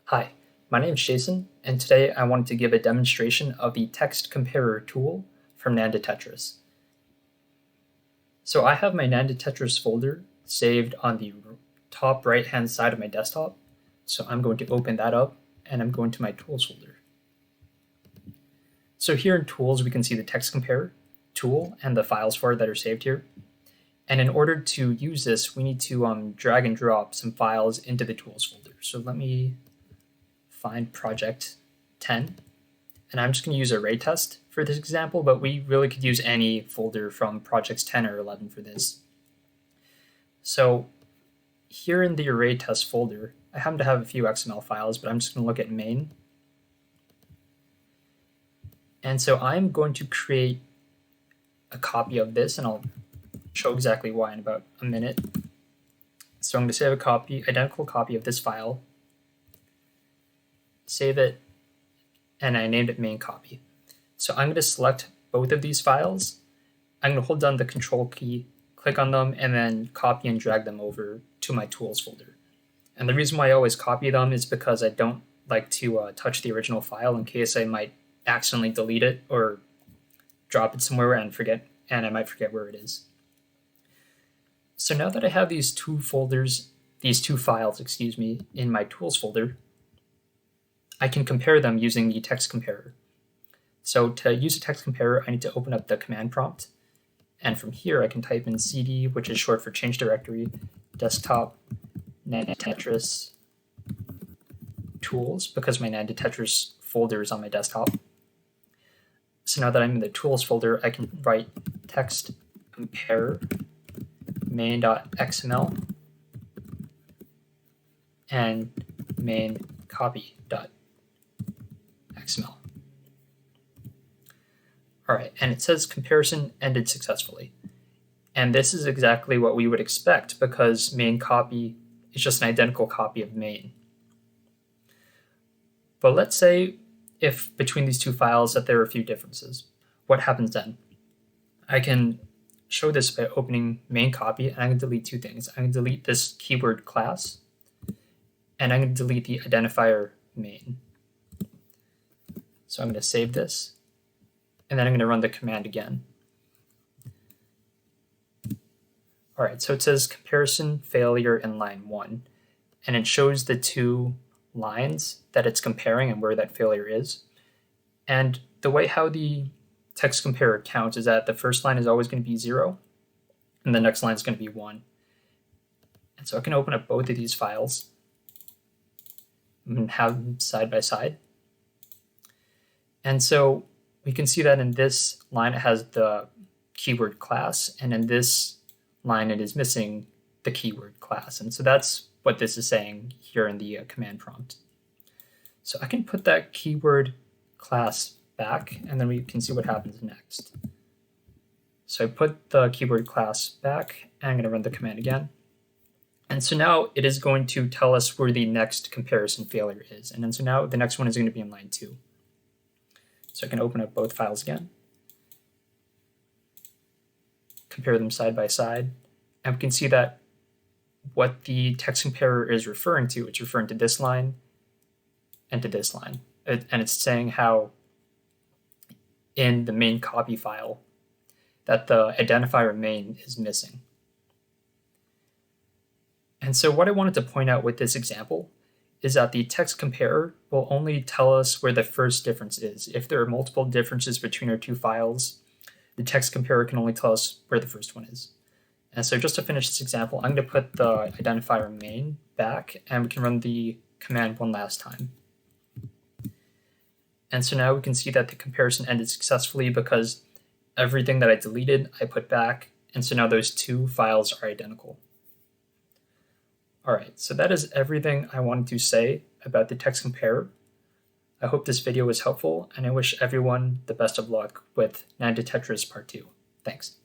Hi, my name is Jason, and today I wanted to give a demonstration of the TextComparer tool from Nand2Tetris. So I have my Nand2Tetris folder saved on the top right-hand side of my desktop. So I'm going to open that up, and I'm going to my Tools folder. So here in Tools, we can see the TextComparer tool and the files for it that are saved here. And in order to use this, we need to drag and drop some files into the Tools folder. So let me find project 10, and I'm just going to use array test for this example, but we really could use any folder from projects 10 or 11 for this. So here in the array test folder, I happen to have a few XML files, but I'm just going to look at main. And so I'm going to create a copy of this, and I'll show exactly why in about a minute. So I'm going to save a copy, identical copy of this file, save it, and I named it main copy. So I'm going to select both of these files. I'm going to hold down the control key, click on them, and then copy and drag them over to my tools folder. And the reason why I always copy them is because I don't like to touch the original file in case I might accidentally delete it or drop it somewhere and I might forget where it is. So now that I have these two files, in my tools folder, I can compare them using the TextComparer. So to use a TextComparer, I need to open up the command prompt. And from here, I can type in cd, which is short for change directory, desktop, Nand2Tetris, tools, because my Nand2Tetris folder is on my desktop. So now that I'm in the tools folder, I can write TextComparer main.xml and main copy.xml. All right, and it says comparison ended successfully. And this is exactly what we would expect because main copy is just an identical copy of main. But let's say if between these two files that there are a few differences. What happens then? I can show this by opening main copy, and I can delete two things. I can delete this keyword class, and I'm going to delete the identifier main. So I'm going to save this, and then I'm going to run the command again. All right, so it says comparison failure in line 1, and it shows the two lines that it's comparing and where that failure is. And the way how the TextComparer counts is that the first line is always going to be 0, and the next line is going to be 1. And so I can open up both of these files and have them side by side. And so we can see that in this line it has the keyword class, and in this line it is missing the keyword class. And so that's what this is saying here in the command prompt. So I can put that keyword class back, and then we can see what happens next. So I put the keyword class back, and I'm going to run the command again. And so now it is going to tell us where the next comparison failure is. And then so now the next one is going to be in line 2. So I can open up both files again, compare them side by side, and we can see that what the TextComparer is referring to, it's referring to this line and to this line. And it's saying how in the main copy file that the identifier main is missing. And so what I wanted to point out with this example is that the TextComparer will only tell us where the first difference is. If there are multiple differences between our two files, the TextComparer can only tell us where the first one is. And so just to finish this example, I'm going to put the identifier main back, and we can run the command one last time. And so now we can see that the comparison ended successfully because everything that I deleted, I put back, and so now those two files are identical. All right, so that is everything I wanted to say about the TextComparer. I hope this video was helpful, and I wish everyone the best of luck with Nand2Tetris Part 2. Thanks.